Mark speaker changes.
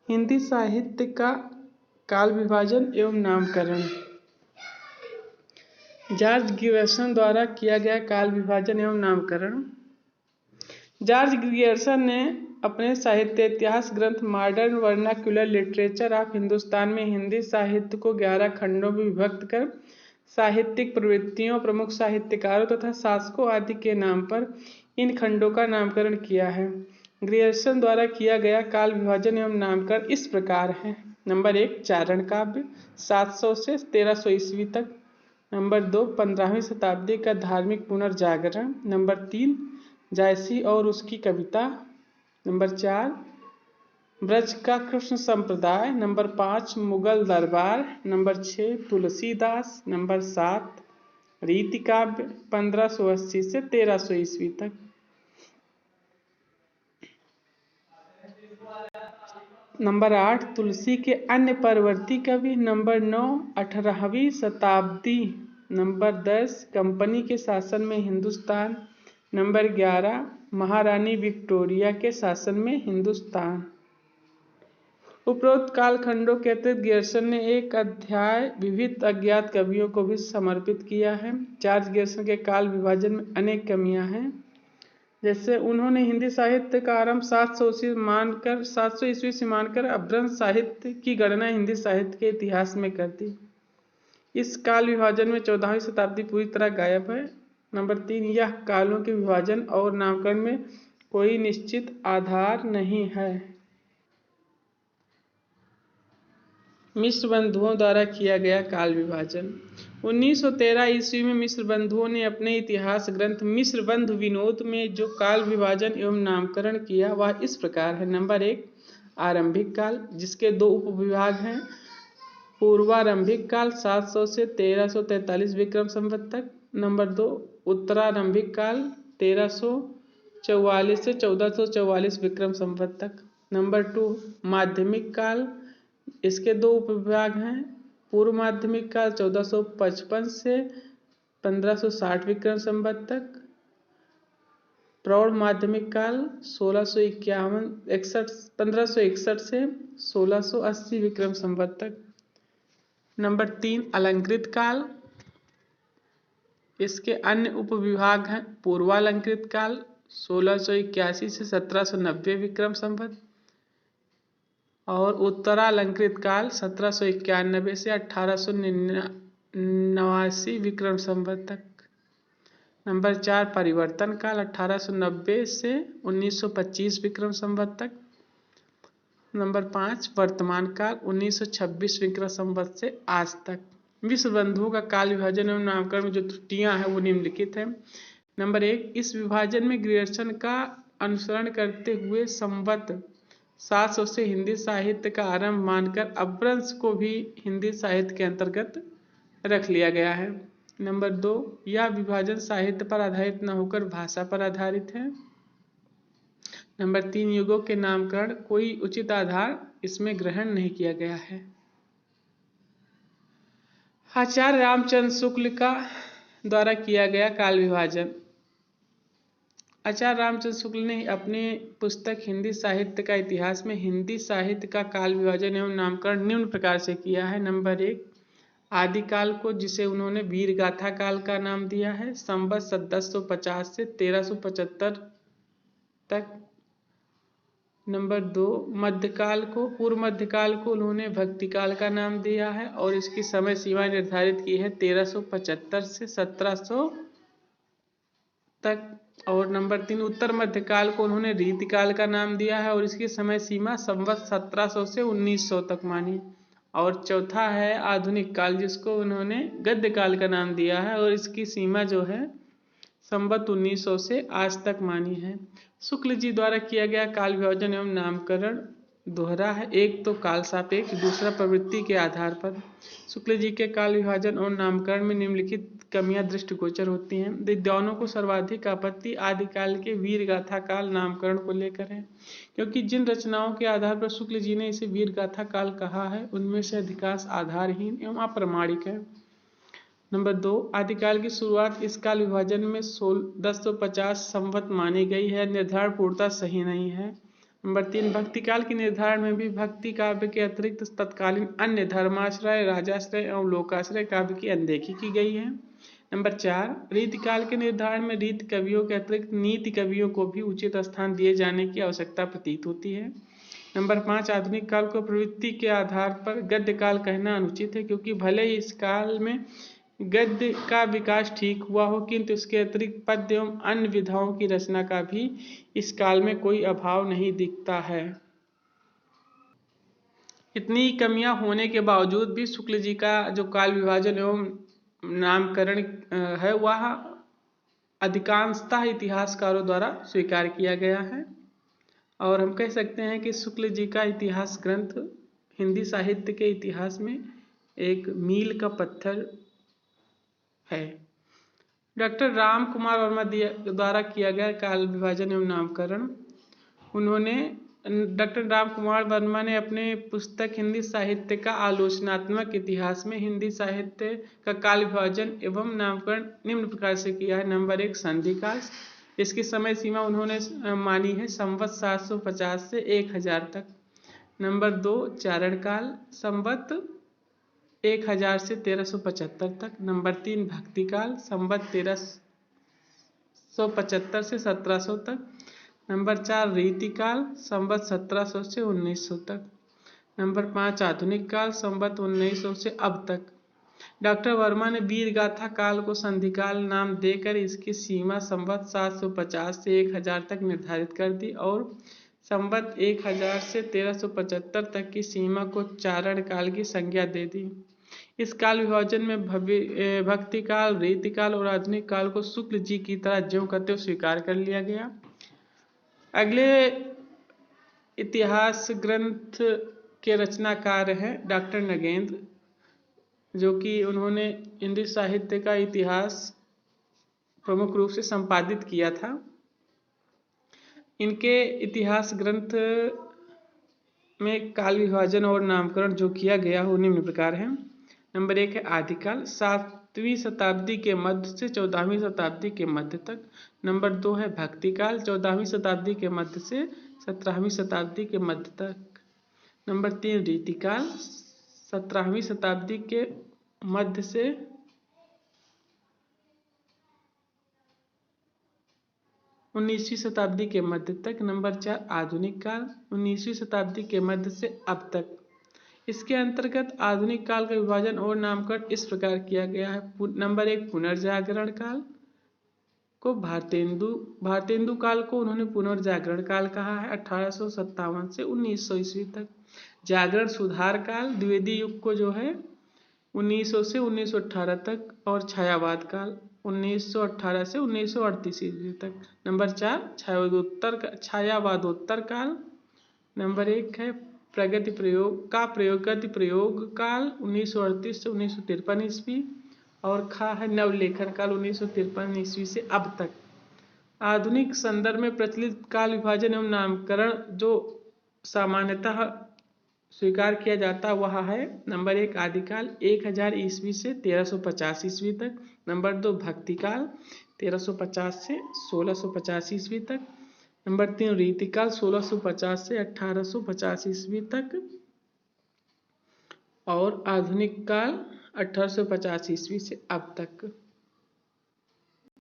Speaker 1: हिंदी साहित्य का काल विभाजन एवं नामकरण। जॉर्ज ग्रियर्सन द्वारा किया गया काल विभाजन एवं नामकरण। जॉर्ज ग्रियर्सन ने अपने साहित्य इतिहास ग्रंथ modern vernacular literature of Hindustan में हिंदी साहित्य को 11 खंडों में विभक्त कर साहित्यिक प्रवृत्तियों, प्रमुख साहित्यकारों तथा शासकों आदि के नाम पर इन खंडों का नामकरण किया है। ग्रियर्सन द्वारा किया गया काल विभाजन एवं नामकरण इस प्रकार है। नंबर 1, चारण काव्य 700 से 1300 ईस्वी तक। नंबर 2, 15वीं शताब्दी का धार्मिक पुनर्जागरण। नंबर 3, जायसी और उसकी कविता। नंबर 4, ब्रज का कृष्ण संप्रदाय। नंबर 5, मुगल दरबार। नंबर 6, तुलसीदास। नंबर 7, रीति काव्य 1580 से 1300 ईस्वी तक। नंबर 8, तुलसी के अन्य परवर्ती कवि। नंबर 9, 18वीं शताब्दी। नंबर 10, कंपनी के शासन में हिंदुस्तान। नंबर 11, महारानी विक्टोरिया के शासन में हिंदुस्तान। उपरोक्त कालखंडों के अतिरिक्त ग्रियर्सन ने एक अध्याय विविध अज्ञात कवियों को भी समर्पित किया है। जॉर्ज ग्रियर्सन के काल विभाजन में अनेक कमियां हैं, जैसे उन्होंने हिंदी साहित्य का आरंभ 700 ईस्वी से मानकर अपभ्रंश साहित्य की गणना हिंदी साहित्य के इतिहास में कर दी। इस काल विभाजन में 14वीं शताब्दी पूरी तरह गायब है। नंबर 3, यह कालों के विभाजन और नामकरण में कोई निश्चित आधार नहीं है। मिश्र बंधुओं द्वारा किया गया काल विभाजन। 1913 ईस्वी में मिश्र बंधुओं ने अपने इतिहास ग्रंथ मिश्र बंधु विनोद में जो काल विभाजन एवं नामकरण किया वह इस प्रकार है। नंबर 1, आरंभिक काल, जिसके 2 उपविभाग हैं। पूर्वारंभिक काल 700 से 1343 विक्रम संवत तक। नंबर 2, उत्तरारंभिक काल 1344 से 1444 विक्रम संवत तक। नंबर 2, माध्यमिक काल, इसके 2 उपविभाग हैं। पूर्व माध्यमिक काल 1455 से 1560 विक्रम संवत तक। प्रौढ़ माध्यमिक काल 1561 से 1680 विक्रम संवत तक। नंबर 3, अलंकृत काल, इसके अन्य उपविभाग हैं। पूर्वालंकृत काल 1681 से 1790 विक्रम संवत और उत्तरालंकृत काल 1791 से 1889 विक्रम संवत तक। नंबर 4, परिवर्तन काल 1890 से 1925 विक्रम संवत तक। नंबर 5, वर्तमान काल 1926 विक्रम संवत से आज तक। विश्व बंधुओं का काल विभाजन एवं नामकरण में जो त्रुटियां हैं वो निम्नलिखित हैं। नंबर 1, इस विभाजन में ग्रियर्सन का अनुसरण करते हुए संवत 700 से हिंदी साहित्य का आरंभ मानकर अपभ्रंश को भी हिंदी साहित्य के अंतर्गत रख लिया गया है। नंबर 2, यह विभाजन साहित्य पर आधारित न होकर भाषा पर आधारित है। नंबर 3, युगों के नामकरण कोई उचित आधार इसमें ग्रहण नहीं किया गया है। आचार्य रामचंद्र शुक्ल का द्वारा किया गया काल विभाजन। आचार्य रामचंद्र शुक्ल ने अपने पुस्तक हिंदी साहित्य का इतिहास में हिंदी साहित्य का काल विभाजन एवं नामकरण निम्न प्रकार से किया है। नंबर 1, आदिकाल को, जिसे उन्होंने वीर गाथा काल का नाम दिया है, संवत 1750 से 1375 तक। नंबर 2, मध्यकाल को, पूर्व मध्यकाल को उन्होंने भक्तिकाल का नाम दिया है और इसकी समय सीमा निर्धारित की है 1375 से 1700 तक। और नंबर 3, उत्तर मध्यकाल को उन्होंने रीतिकाल का नाम दिया है और इसकी समय सीमा संवत 1700 से 1900 तक मानी। और चौथा है आधुनिक काल, जिसको उन्होंने गद्य काल का नाम दिया है और इसकी सीमा जो है संवत 1900 से आज तक मानी है। शुक्ल जी द्वारा किया गया काल विभाजन एवं नामकरण दोहरा है। एक तो काल सापेक्ष, दूसरा प्रवृत्ति के आधार पर। शुक्ल जी के काल विभाजन और नामकरण में निम्नलिखित कमियां दृष्टिगोचर होती हैं। विद्वानों को सर्वाधिक आपत्ति आदिकाल के वीर गाथा काल नामकरण को लेकर है, क्योंकि जिन रचनाओं के आधार पर शुक्ल जी ने इसे वीर गाथा काल कहा है उनमें से अधिकांश आधारहीन एवं अप्रामाणिक है। नंबर 2, आदिकाल की शुरुआत इस काल विभाजन में 1050 संवत मानी गई है। निर्धारण पूर्णतः सही नहीं है। नंबर 3, भक्ति काल के निर्धारण में भी भक्ति काव्य के अतिरिक्त तत्कालीन अन्य धर्माश्रय, राजाश्रय एवं लोकाश्रय काव्य की अनदेखी की गई है। नंबर 4, रीतिकाल के निर्धारण में रीति कवियों के अतिरिक्त नीति कवियों को भी उचित स्थान दिए जाने की आवश्यकता प्रतीत होती है। नंबर 5, आधुनिक काल को प्रवृत्ति के आधार पर गद्य काल कहना अनुचित है, क्योंकि भले ही इस काल में गद्य का विकास ठीक हुआ हो, किंतु इसके अतिरिक्त पद्य एवं अन्य विधाओं की रचना का भी इस काल में कोई अभाव नहीं दिखता है। इतनी कमियां होने के बावजूद भी शुक्ल जी का जो काल विभाजन एवं नामकरण है वह अधिकांशतः इतिहासकारों द्वारा स्वीकार किया गया है, और हम कह सकते हैं कि शुक्ल जी का इतिहास ग्रंथ हिंदी साहित्य के इतिहास में एक मील का पत्थर है। डॉक्टर राम कुमार वर्मा द्वारा किया गया काल विभाजन एवं नामकरण, डॉक्टर राम कुमार वर्मा ने अपने पुस्तक हिंदी साहित्य का आलोचनात्मक इतिहास में हिंदी साहित्य का काल विभाजन एवं नामकरण निम्न प्रकार से किया है। नंबर 1, संधि काल। इसकी समय सीमा उन्होंने मानी है संवत 750 से 1000 तक। नंबर 2, चारण काल, संवत 1000 से 1375 तक। नंबर 3, भक्ति काल, संवत 1375 से 1700 तक। नंबर 4, रीति काल, संवत 1700 से 1900 तक। नंबर 5, आधुनिक काल, संवत 1900 से अब तक। डॉक्टर वर्मा ने वीर गाथा काल को संधिकाल नाम देकर इसकी सीमा संवत 750 से 1000 तक निर्धारित कर दी और संवत 1000 से 1375 तक की सीमा को चारण काल की संज्ञा दे दी। इस काल विभाजन में भक्ति काल, रीति काल और आधुनिक काल को शुक्ल जी की तरह ज्यों का त्यों स्वीकार कर लिया गया। अगले इतिहास ग्रंथ के रचनाकार हैं डॉक्टर नगेंद्र, जो कि उन्होंने हिंदी साहित्य का इतिहास प्रमुख रूप से संपादित किया था। इनके इतिहास ग्रंथ में काल विभाजन और नामकरण जो किया गया वो निम्न प्रकार है। नंबर 1 है आदिकाल, 7वीं शताब्दी के मध्य से 14वीं शताब्दी के मध्य तक। नंबर 2 है भक्तिकाल, 14वीं शताब्दी के मध्य से 17वीं शताब्दी के मध्य तक। नंबर 3 रीतिकाल, 17वीं शताब्दी के मध्य से 19वीं शताब्दी के मध्य तक। नंबर 4 आधुनिक काल, 19वीं शताब्दी के मध्य से अब तक। इसके अंतर्गत आधुनिक काल का विभाजन और नामकरण इस प्रकार किया गया है। नंबर 1 पुनर्जागरण काल को भारतेंदु काल को उन्होंने पुनर्जागरण काल कहा है 1857 से 1900 ईस्वी तक। जागरण सुधार काल द्विवेदी युग को जो है 1900 से 1918 तक, और छायावाद काल 1918 से 1938 ईस्वी तक। नंबर 4 छायावादोत्तर काल। नंबर 1 है प्रगति प्रयोग काल 1938 से 1953 ईस्वी, और खा है नवलेखन काल 1953 ईस्वी से अब तक। आधुनिक संदर्भ में प्रचलित काल विभाजन एवं नामकरण जो सामान्यतः स्वीकार किया जाता वह है नंबर 1 आदिकाल 1000 ईस्वी से 1350 ईस्वी तक। नंबर 2 भक्तिकाल 1350 से 1650 ईस्वी तक। नंबर 3 रीतिकाल 1650 से 1850 ईस्वी तक, और आधुनिक काल 1850 ईस्वी से अब तक।